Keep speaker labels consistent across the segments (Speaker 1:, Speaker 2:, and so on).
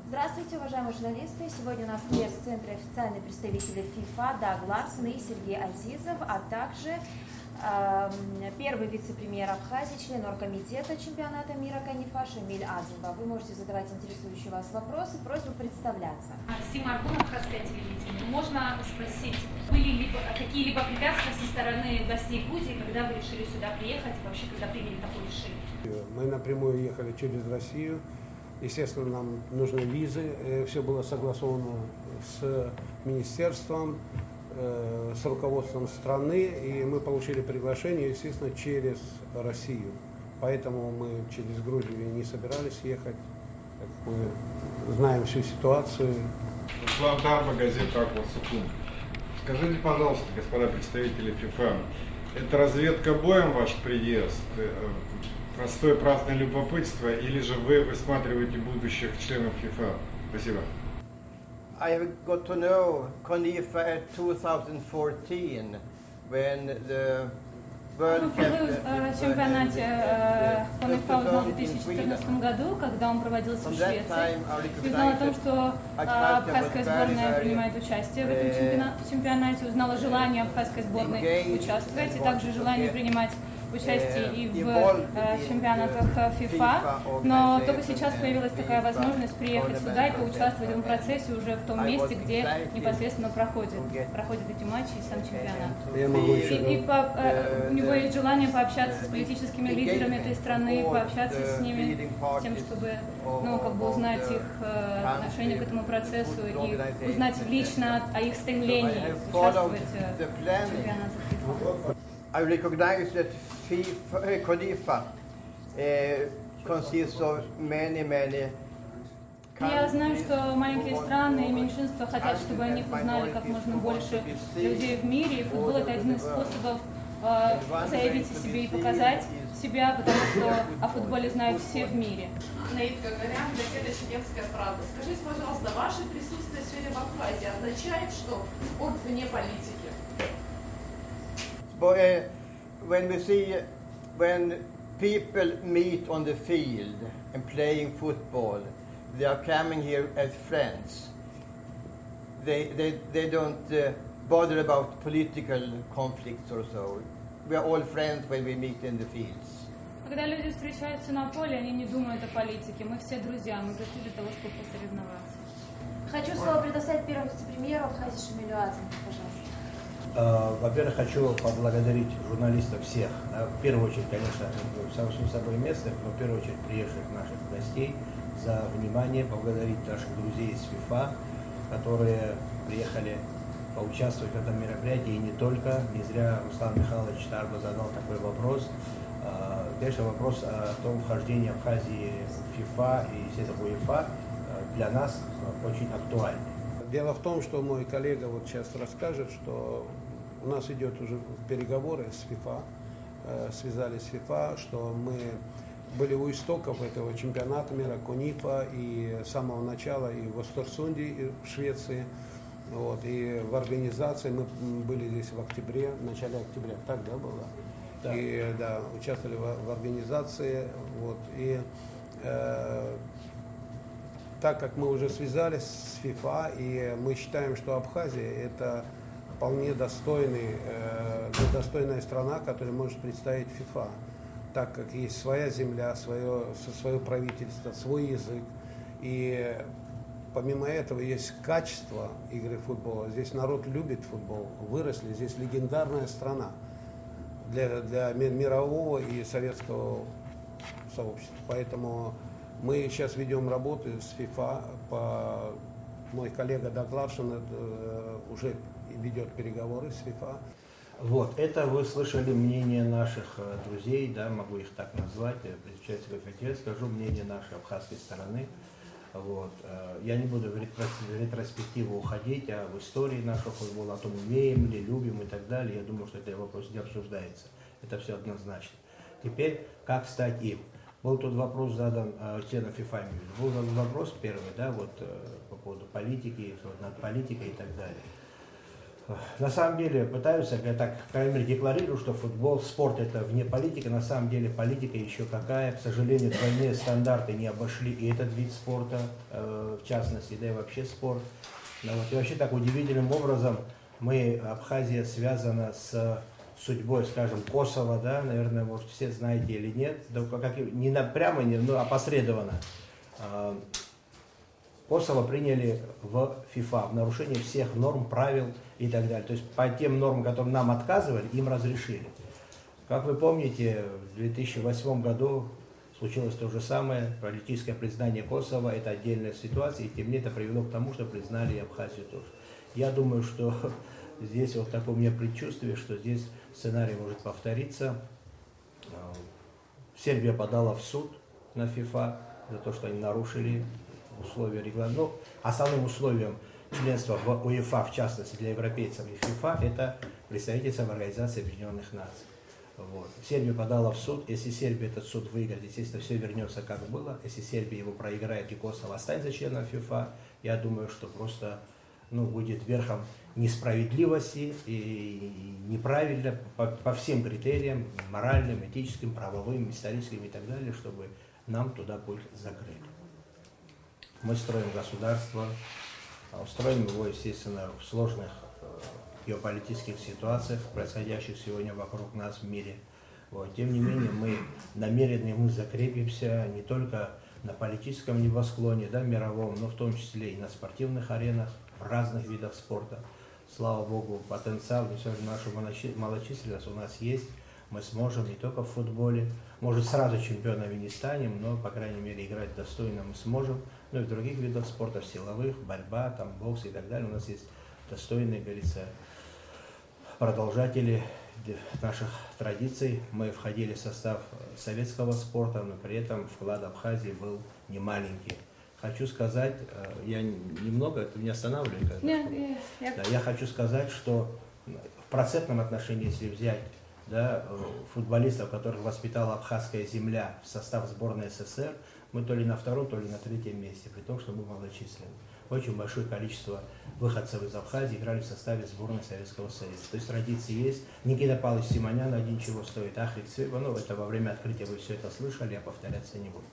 Speaker 1: Здравствуйте, уважаемые журналисты! Сегодня у нас в пресс-центре официальные представители ФИФА Даг Ларсон и Сергей Азизов, а также первый вице-премьер Абхазии, член оргкомитета чемпионата мира Канифа Шамиль Азимба. Вы можете задавать интересующие вас вопросы, просьбу представляться.
Speaker 2: Сима Аргун, Абхазское телевидение. Можно спросить, были ли какие-либо препятствия со стороны властей Грузии, когда вы решили сюда приехать, и вообще, когда приняли такое решение?
Speaker 3: Мы напрямую ехали через Россию. Естественно, нам нужны визы. Все было согласовано с министерством, с руководством страны, и мы получили приглашение, естественно, через Россию. Поэтому мы через Грузию не собирались ехать. Мы знаем всю ситуацию.
Speaker 4: Руслан Тарба, газета «Аквасукум». Скажите, пожалуйста, господа представители ФИФА, это разведка боем ваш приезд? Простое праздное любопытство, или же вы высматриваете будущих членов ФИФА? Спасибо.
Speaker 5: I got to know CONIFA at 2014 when the World Cup
Speaker 2: О чемпионате КОНИФА узнал в 2014 году, когда он проводился в Швеции. И узнал о том, что абхазская сборная принимает участие в этом чемпионате, узнала желание абхазской сборной участвовать, и также желание принимать участие и в чемпионатах ФИФА, но только сейчас появилась такая возможность приехать сюда и поучаствовать в этом процессе уже в том месте, где непосредственно проходят эти матчи и сам чемпионат. У него есть желание пообщаться с политическими лидерами этой страны, пообщаться с ними, с тем, чтобы узнать их отношение к этому процессу и узнать лично о их стремлении участвовать в чемпионатах ФИФА.
Speaker 5: I recognize that CONIFA consists of many
Speaker 2: Я знаю, что маленькие страны и меньшинства хотят, чтобы о них узнали как можно больше людей в мире. И футбол — это один из способов заявить о себе и показать себя, потому что о футболе знают все в мире.
Speaker 6: Наид Гагарян, газета «Чеченская правда». Скажите, пожалуйста, ваше присутствие сегодня в Абхазии означает, что спорт вне политики?
Speaker 5: When people meet on the field and playing football, they are coming here as friends. They don't bother about political conflicts or so. We are all friends when we meet in the fields.
Speaker 2: Когда люди встречаются на поле, они не думают о политике. Мы все друзья, мы пришли для того, чтобы посоревноваться.
Speaker 1: Хочу слово предоставить первому вице-премьеру Абхазии Шамилю Азимбу, пожалуйста.
Speaker 7: Во-первых, хочу поблагодарить журналистов всех. В первую очередь, конечно, само собой местных, но в первую очередь приезжих наших гостей за внимание, поблагодарить наших друзей из ФИФА, которые приехали поучаствовать в этом мероприятии, и не только. Не зря Руслан Михайлович Тарба задал такой вопрос. Конечно, вопрос о том, вхождении Абхазии в ФИФА и, естественно, УЕФА для нас очень актуальный.
Speaker 3: Дело в том, что мой коллега вот сейчас расскажет, что у нас идет уже переговоры с ФИФА, связались с ФИФА, что мы были у истоков этого чемпионата мира КОНИФА и с самого начала и в Остерсунде, и в Швеции, вот, и в организации. Мы были здесь в октябре, в начале октября, так, да, было? Да. И, да, участвовали в организации, вот, и так как мы уже связались с ФИФА, и мы считаем, что Абхазия — это вполне достойная страна, которая может представить ФИФА, так как есть своя земля, свое правительство, свой язык. И помимо этого есть качество игры футбола. Здесь народ любит футбол, выросли, здесь легендарная страна для мирового и советского сообщества. Поэтому мы сейчас ведем работы с ФИФА, мой коллега Даг Ларсон уже ведет переговоры с ФИФА.
Speaker 7: Вот, это вы слышали мнение наших друзей, да, могу их так назвать, скажу мнение нашей абхазской стороны. Вот. Я не буду в ретроспективу уходить, а в истории нашего футбола, о том, умеем ли, любим и так далее. Я думаю, что это вопрос не обсуждается. Это все однозначно. Теперь, как стать им? Был тут вопрос задан членам ФИФА. Был задан вопрос первый, да, вот по поводу политики, над политикой и так далее. на самом деле пытаются, я так, по крайней мере, декларирую, что футбол, спорт это вне политики. На самом деле политика еще какая. К сожалению, двойные стандарты не обошли и этот вид спорта, в частности, да и вообще спорт. Но вот, и вообще так удивительным образом Абхазия связана с судьбой, скажем, Косово, да, наверное, может, все знаете или нет, да, не прямо, но опосредованно. Косово приняли в ФИФА в нарушение всех норм, правил и так далее. То есть по тем нормам, которым нам отказывали, им разрешили. Как вы помните, в 2008 году случилось то же самое, политическое признание Косово, это отдельная ситуация, и тем не менее это привело к тому, что признали и Абхазию тоже. Я думаю, что здесь вот такое у меня предчувствие, что здесь сценарий может повториться. Сербия подала в суд на ФИФА за то, что они нарушили условия регламента. Ну, основным условием членства в УЕФА, в частности для европейцев и ФИФА, это представительство в Организации Объединенных Наций. Вот. Сербия подала в суд. Если Сербия этот суд выиграет, естественно, все вернется как было. Если Сербия его проиграет и Косово останется членом ФИФА, я думаю, что просто будет верхом несправедливости и неправильно по всем критериям, моральным, этическим, правовым, историческим и так далее, чтобы нам туда путь закрыли. Мы строим государство, строим его, естественно, в сложных геополитических ситуациях, происходящих сегодня вокруг нас в мире. Вот. Тем не менее, мы намерены, мы закрепимся не только на политическом небосклоне, да, мировом, но в том числе и на спортивных аренах, в разных видах спорта. Слава Богу, потенциал, все же наша малочисленность у нас есть. Мы сможем не только в футболе, может, сразу чемпионами не станем, но, по крайней мере, играть достойно мы сможем. Ну и в других видах спорта, силовых, борьба, там, бокс и так далее. У нас есть достойные, говорится, продолжатели наших традиций. Мы входили в состав советского спорта, но при этом вклад Абхазии был немаленький. Хочу сказать, я немного, это не останавливаю. Да, я хочу сказать, что в процентном отношении, если взять, да, футболистов, которых воспитала абхазская земля в состав сборной СССР, мы то ли на втором, то ли на третьем месте, при том, что мы малочисленны. Очень большое количество выходцев из Абхазии играли в составе сборной Советского Союза. То есть традиции есть. Никита Павлович Симонян один чего стоит, Ахрик Цвеба, это во время открытия вы все это слышали, я повторяться не буду.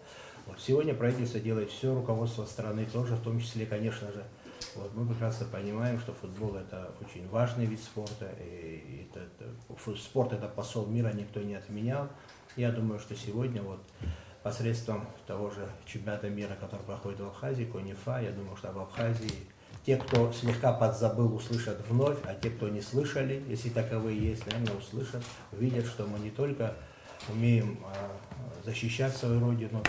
Speaker 7: Вот. Сегодня правительство делает все, руководство страны тоже, в том числе, конечно же, мы прекрасно понимаем, что футбол это очень важный вид спорта, и спорт это посол мира, никто не отменял. Я думаю, что сегодня посредством того же чемпионата мира, который проходит в Абхазии, КОНИФА, я думаю, что в Абхазии те, кто слегка подзабыл, услышат вновь, а те, кто не слышали, если таковые есть, наверное, услышат, увидят, что мы не только умеем защищать свою родину,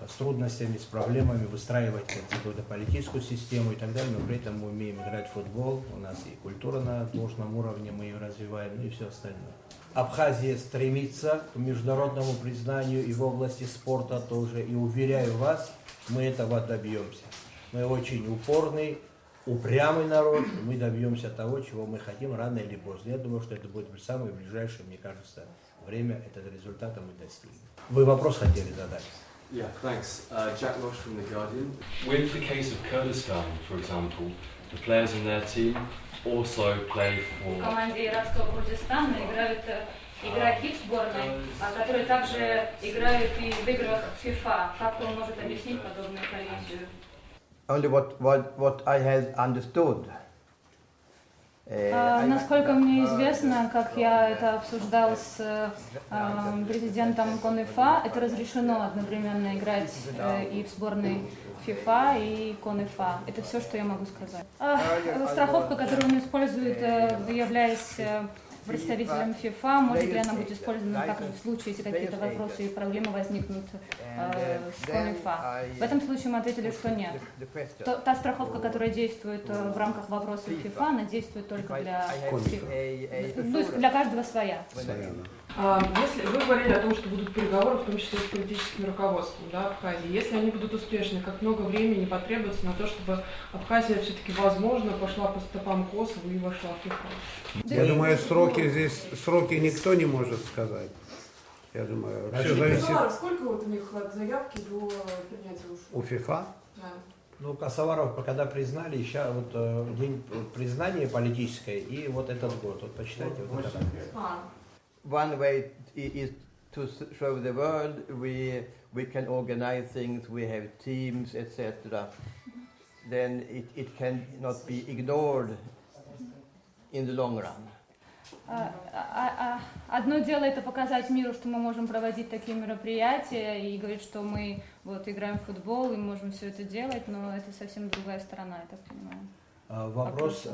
Speaker 7: с трудностями, с проблемами, выстраивать какую-то политическую систему и так далее, но при этом мы умеем играть в футбол, у нас и культура на должном уровне, мы ее развиваем, и все остальное. Абхазия стремится к международному признанию и в области спорта тоже, и уверяю вас, мы этого добьемся. Мы очень упорный, упрямый народ, мы добьемся того, чего мы хотим рано или поздно. Я думаю, что это будет самое ближайшее, мне кажется, время, этот результат мы достигнем. Вы вопрос хотели задать?
Speaker 8: Yeah, thanks. Jack Roche from The Guardian. With the case of Kurdistan, for example, the players in their team also play for...
Speaker 2: В команде иракского Курдистана играют игроки в сборной, которые также играют и в играх FIFA. Как он может объяснить подобную коллизию?
Speaker 5: Only what I had understood.
Speaker 2: Насколько мне известно, как я это обсуждал с президентом КОНИФА, это разрешено одновременно играть и в сборной FIFA и КОНИФА. Это все, что я могу сказать. Страховка, которую он использует, являясь представителем FIFA, может ли она быть использована как в случае, если какие-то вопросы и проблемы возникнут с КОНИФА? В этом случае мы ответили, что нет. Та страховка, которая действует в рамках вопросов FIFA, она действует только для FIFA. То есть для каждого своя.
Speaker 6: Если вы говорили о том, что будут переговоры, в том числе с политическим руководством, да, Абхазии, если они будут успешны, как много времени потребуется на то, чтобы Абхазия все-таки, возможно, пошла по стопам Косово и вошла в FIFA?
Speaker 3: Я думаю, сроки никто не может сказать. Я думаю, все зависит.
Speaker 6: Сколько у них от заявки до принятия
Speaker 3: у FIFA?
Speaker 6: Да.
Speaker 7: Ну, косоваров, когда признали, сейчас вот день признания политическое и вот этот год. Вот почитайте. Вот это.
Speaker 5: One way is to show the world we can organize things, we have teams, etc. Then it cannot be ignored in the long run.
Speaker 2: Одно дело это показать миру, что мы можем проводить такие мероприятия и говорить, что мы вот играем в футбол и можем все это делать, но это совсем другая сторона, я так понимаю.
Speaker 7: Вопрос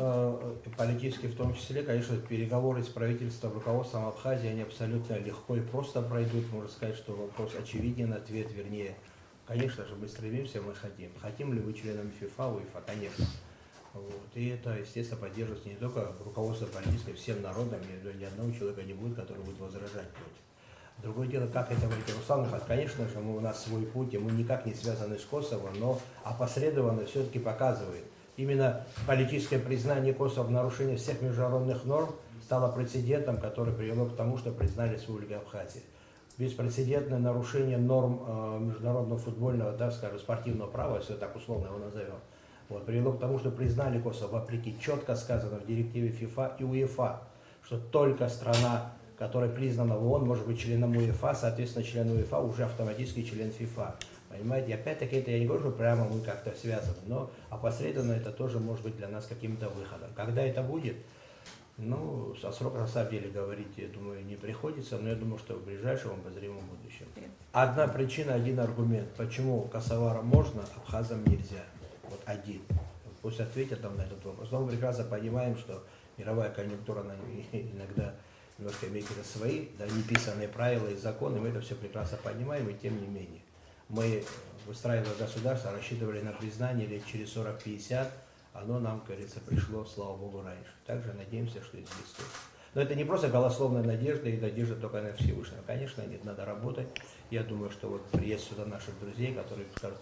Speaker 7: политический в том числе, конечно, переговоры с правительством, руководством Абхазии, они абсолютно легко и просто пройдут. Можно сказать, что вопрос очевиден, ответ вернее. Конечно же, мы стремимся, мы хотим. Хотим ли вы членами ФИФА, УЕФА? Конечно. Вот. И это, естественно, поддерживается не только руководством политической, всем народом, ни одного человека не будет, который будет возражать против. Другое дело, как это говорит Руслан, конечно же, у нас свой путь, и мы никак не связаны с Косово, но опосредованно все-таки показывает. Именно политическое признание Косово в нарушении всех международных норм стало прецедентом, который привело к тому, что признали Республику Абхазия. Беспрецедентное нарушение норм международного футбольного, да, скажем, спортивного права, если так условно его назовем, вот, привело к тому, что признали Косово, вопреки четко сказано в директиве ФИФА и УЕФА, что только страна, которая признана в ООН, может быть членом УЕФА, соответственно, член УЕФА уже автоматически член ФИФА. Понимаете, и опять-таки это я не говорю, что прямо мы как-то связаны, но опосредованно это тоже может быть для нас каким-то выходом. Когда это будет, ну, со срока на самом деле говорить, я думаю, не приходится, но я думаю, что в ближайшем обозримом будущем. Одна причина, один аргумент, почему косоварам можно, абхазам нельзя. Вот один. Пусть ответят нам на этот вопрос. Но мы прекрасно понимаем, что мировая конъюнктура иногда немножко имеет свои, да, неписанные правила и законы, мы это все прекрасно понимаем, и тем не менее. Мы, выстраивая государство, рассчитывали на признание лет через 40-50, оно нам, как говорится, пришло, слава Богу, раньше. Также надеемся, что и здесь тоже. Но это не просто голословная надежда и надежда только на Всевышнего. Конечно, нет, надо работать. Я думаю, что вот приезд сюда наших друзей, которые скажут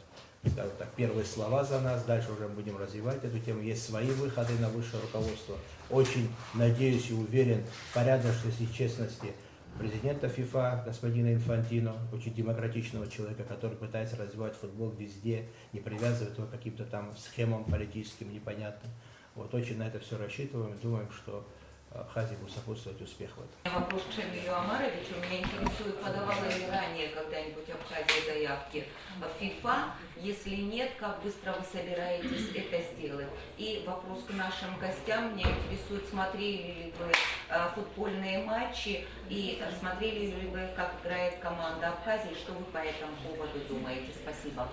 Speaker 7: так, первые слова за нас, дальше уже будем развивать эту тему. Есть свои выходы на высшее руководство. Очень надеюсь и уверен в порядочности и честности президента ФИФА, господина Инфантино, очень демократичного человека, который пытается развивать футбол везде, не привязывает его к каким-то там схемам политическим непонятным. Вот очень на это все рассчитываем, думаем, что Абхазия будет сопутствовать успеху.
Speaker 9: Вопрос к Шамилю Омаровичу. Меня интересует, подавала ли ранее когда-нибудь Абхазия заявки в ФИФА? Если нет, как быстро вы собираетесь это сделать? И вопрос к нашим гостям. Меня интересует, смотрели ли вы футбольные матчи и смотрели ли вы, как играет команда Абхазии? Что вы по этому поводу думаете? Спасибо.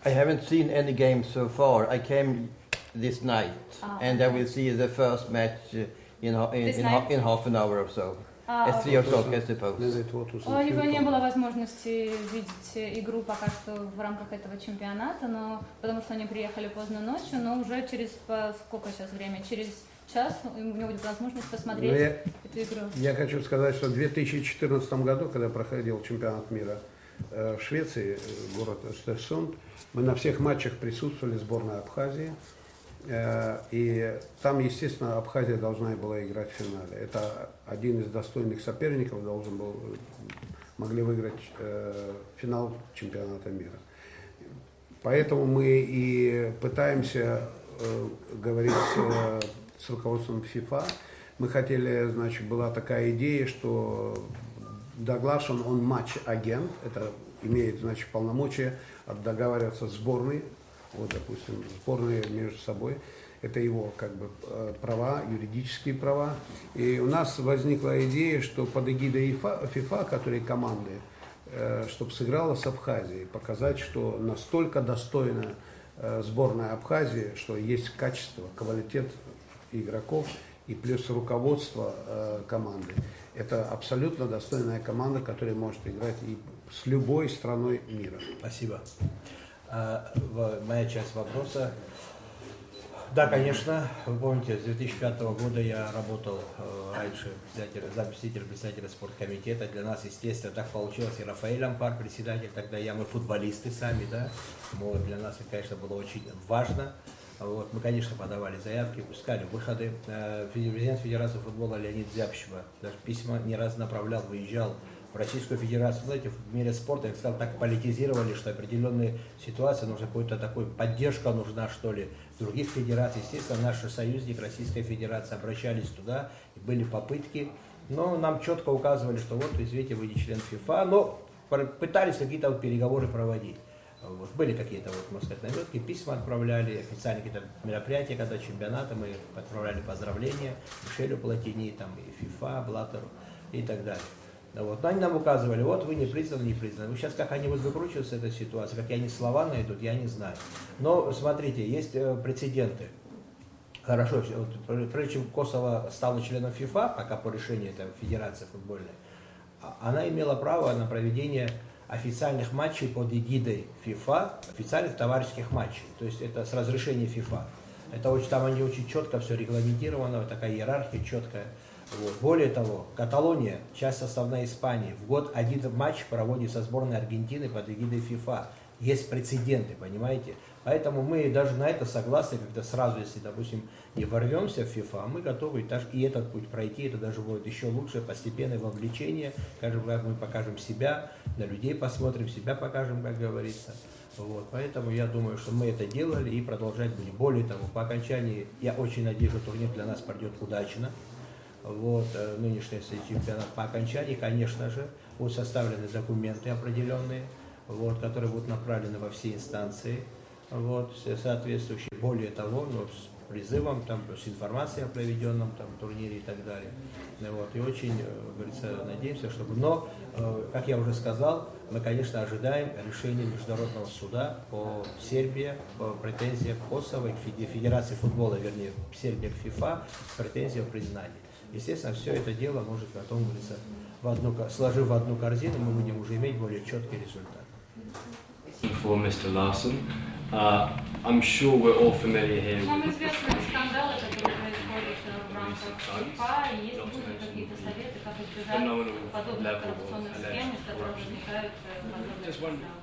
Speaker 5: I haven't seen any games so far. I came this night, and I will see the first match in half an hour or so. At 3 o'clock, I suppose.
Speaker 2: У него не было возможности видеть игру пока что в рамках этого чемпионата, но потому что они приехали поздно ночью, но уже через сколько сейчас время? Через час у него будет возможность посмотреть эту игру.
Speaker 3: Я хочу сказать, что в 2014 году, когда проходил чемпионат мира в Швеции, город Östersund, мы на всех матчах присутствовали, сборная Абхазии. И там, естественно, Абхазия должна была играть в финале. Это один из достойных соперников могли выиграть финал чемпионата мира. Поэтому мы и пытаемся говорить с руководством ФИФА. Мы хотели, значит, была такая идея, что Даглас, он матч-агент, это имеет, значит, полномочия договариваться с сборной. Вот, допустим, сборные между собой, это его как бы права, юридические права. И у нас возникла идея, что под эгидой ФИФА, которые команды, чтобы сыграла с Абхазией, показать, что настолько достойна сборная Абхазии, что есть качество, квалитет игроков и плюс руководство команды. Это абсолютно достойная команда, которая может играть и с любой страной мира.
Speaker 7: Спасибо. Моя часть вопроса. Да, конечно, вы помните, с 2005 года я работал раньше заместителем председателя спорткомитета. Для нас, естественно, так получилось, и Рафаэль Ампар, председатель, тогда мы футболисты сами, да. Вот, для нас это, конечно, было очень важно. Вот, мы, конечно, подавали заявки, пускали выходы. Президент Федерации футбола Леонид Зябщева даже письма не раз направлял, выезжал в Российскую Федерацию. Знаете, в мире спорта, я сказал, так политизировали, что определенные ситуации, нужна какая-то такая поддержка нужна, что ли, других федераций. Естественно, наш союзник, Российская Федерация, обращались туда, и были попытки, но нам четко указывали, что вот, извините, вы не член ФИФА, но пытались какие-то вот переговоры проводить. Вот, были какие-то, вот, можно сказать, наметки, письма отправляли, официальные какие-то мероприятия, когда чемпионаты, мы отправляли поздравления Мишелю Платини, там, и ФИФА, Блаттеру и так далее. Вот. Но они нам указывали, вот вы не признаны, не признаны. Ну, сейчас как они будут выкручиваться, эта ситуация, какие они слова найдут, я не знаю. Но, смотрите, есть прецеденты. Хорошо, вот, прежде чем Косово стало членом ФИФА, пока по решению этой федерации футбольной, она имела право на проведение официальных матчей под эгидой ФИФА, официальных товарищеских матчей. То есть это с разрешения ФИФА. Это очень, там они очень четко все регламентировано, такая иерархия четкая. Вот. Более того, Каталония, часть составной Испании, в год один матч проводит со сборной Аргентины под эгидой ФИФА. Есть прецеденты, понимаете? Поэтому мы даже на это согласны, когда сразу, если, допустим, не ворвемся в ФИФА, мы готовы и этот путь пройти, это даже будет еще лучше, постепенное вовлечение, скажем, как мы покажем себя, на людей посмотрим, себя покажем, как говорится. Вот. Поэтому я думаю, что мы это делали и продолжать будем. Более того, по окончании, я очень надеюсь, что турнир для нас пройдет удачно. Вот, нынешний чемпионат по окончании, конечно же, будут составлены документы определенные, вот, которые будут направлены во все инстанции, вот, соответствующие. Более того, ну, с призывом, там, с информацией о проведенном там, турнире и так далее. Вот, и очень, говорится, надеемся, чтобы... Но, как я уже сказал, мы, конечно, ожидаем решения Международного суда по Сербии, по претензиям Косово, к Федерации футбола, вернее, Сербия к ФИФА, с претензией о признании. Естественно, все это дело может потом, говорится, сложив в одну корзину, мы будем уже иметь более четкий результат.
Speaker 8: For Mr. Larson, I'm sure we're all familiar here.
Speaker 2: Нам известны скандалы, которые происходят в рамках ФИФА, и есть будут какие-то советы, как избежать подобных коррупционных схем, из которых возникают подобные скандалы.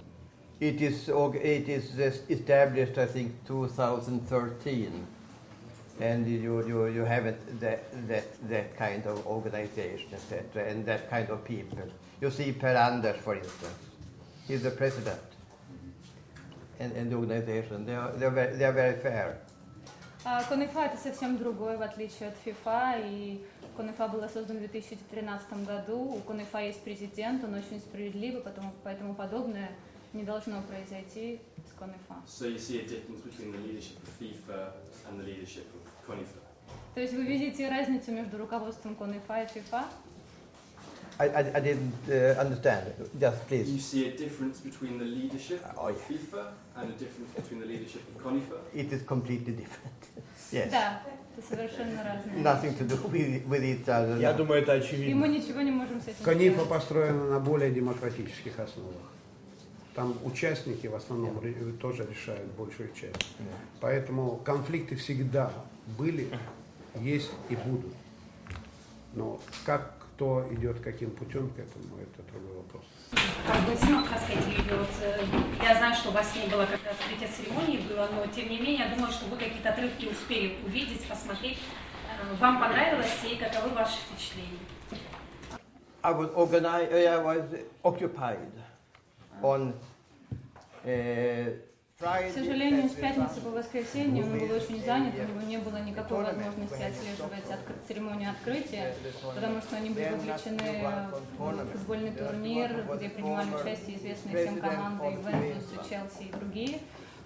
Speaker 5: It is established, I think, 2013. And you have that kind of organization, etc., and that kind of people. You see Per Anders, for instance, he's the president, and the organization, they are very fair.
Speaker 2: КОНИФА это совсем другое, в отличие от ФИФА, и КОНИФА была создана в 2013 году, у КОНИФА есть президент, он очень справедливый, поэтому подобное не должно произойти с КОНИФА.
Speaker 8: So you see a difference between the leadership of FIFA and the leadership of CONIFA?
Speaker 2: То есть вы видите разницу между руководством КОНИФА и ФИФА?
Speaker 5: I didn't understand. Just please.
Speaker 8: You see a difference between the leadership of FIFA and a difference between the leadership of CONIFA?
Speaker 5: It is completely different. Yes.
Speaker 2: Да, это совершенно разные.
Speaker 5: Nothing to do with each other.
Speaker 3: Я думаю, это
Speaker 2: И
Speaker 3: очевидно.
Speaker 2: мы ничего не можем с этим
Speaker 3: КОНИФА
Speaker 2: сделать.
Speaker 3: построена на более демократических основах. Там участники в основном тоже решают большую часть. Поэтому конфликты всегда были, есть и будут. Но как кто идет каким путем к этому, это другой вопрос.
Speaker 10: Я знаю, что у вас не было, когда открытие церемонии было, но тем не менее, я думаю, что вы какие-то отрывки успели увидеть, посмотреть. Вам понравилось и каковы ваши впечатления?
Speaker 5: I was occupied on
Speaker 2: К сожалению, с пятницы по воскресенье он был очень занят, у него не было никакой возможности отслеживать церемонию открытия, потому что они были вовлечены в футбольный турнир, где принимали участие известные всем команды Ювентус, Челси и другие.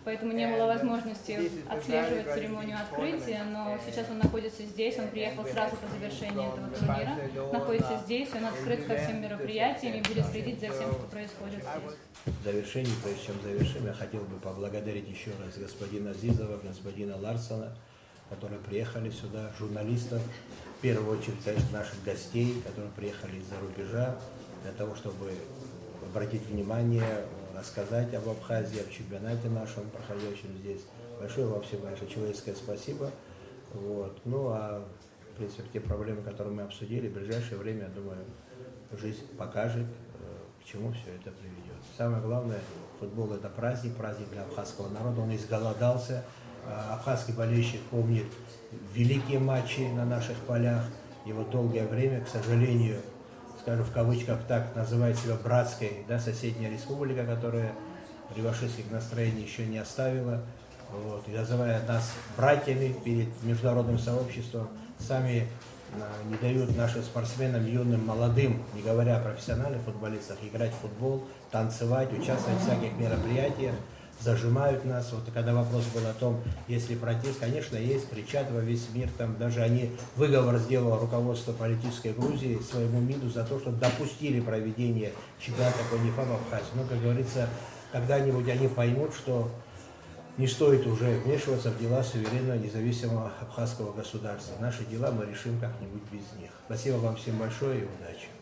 Speaker 2: Поэтому не было возможности отслеживать церемонию открытия, но сейчас он находится здесь, он приехал сразу по завершении этого турнира, находится здесь, он открыт ко всем мероприятиям и будет следить за всем, что происходит здесь.
Speaker 7: В завершении, прежде чем завершим, я хотел бы поблагодарить еще раз господина Азизова, господина Ларсона, которые приехали сюда, журналистов, в первую очередь, конечно, наших гостей, которые приехали из-за рубежа, для того, чтобы обратить внимание, рассказать об Абхазии, об чемпионате нашем, проходящем здесь. Большое вам всем большое человеческое спасибо. Вот. Ну а, в принципе, те проблемы, которые мы обсудили, в ближайшее время, я думаю, жизнь покажет, к чему все это приведет. Самое главное, футбол — это праздник для абхазского народа. Он изголодался. Абхазский болельщик помнит великие матчи на наших полях. И вот долгое время, к сожалению, скажем в кавычках так, называет себя братской, да, соседняя республика, которая реваншистских настроений еще не оставила, вот, и называя нас братьями перед международным сообществом, сами не дают нашим спортсменам, юным, молодым, не говоря о профессиональных футболистах, играть в футбол, танцевать, участвовать в всяких мероприятиях, зажимают нас. Вот когда вопрос был о том, есть ли протест, конечно, есть, кричат во весь мир, там даже они выговор сделало руководство политической Грузии своему МИДу за то, что допустили проведение чемпионата по УЕФА в Абхазии. Но, как говорится, когда-нибудь они поймут, что не стоит уже вмешиваться в дела суверенного независимого абхазского государства. Наши дела мы решим как-нибудь без них. Спасибо вам всем большое и удачи.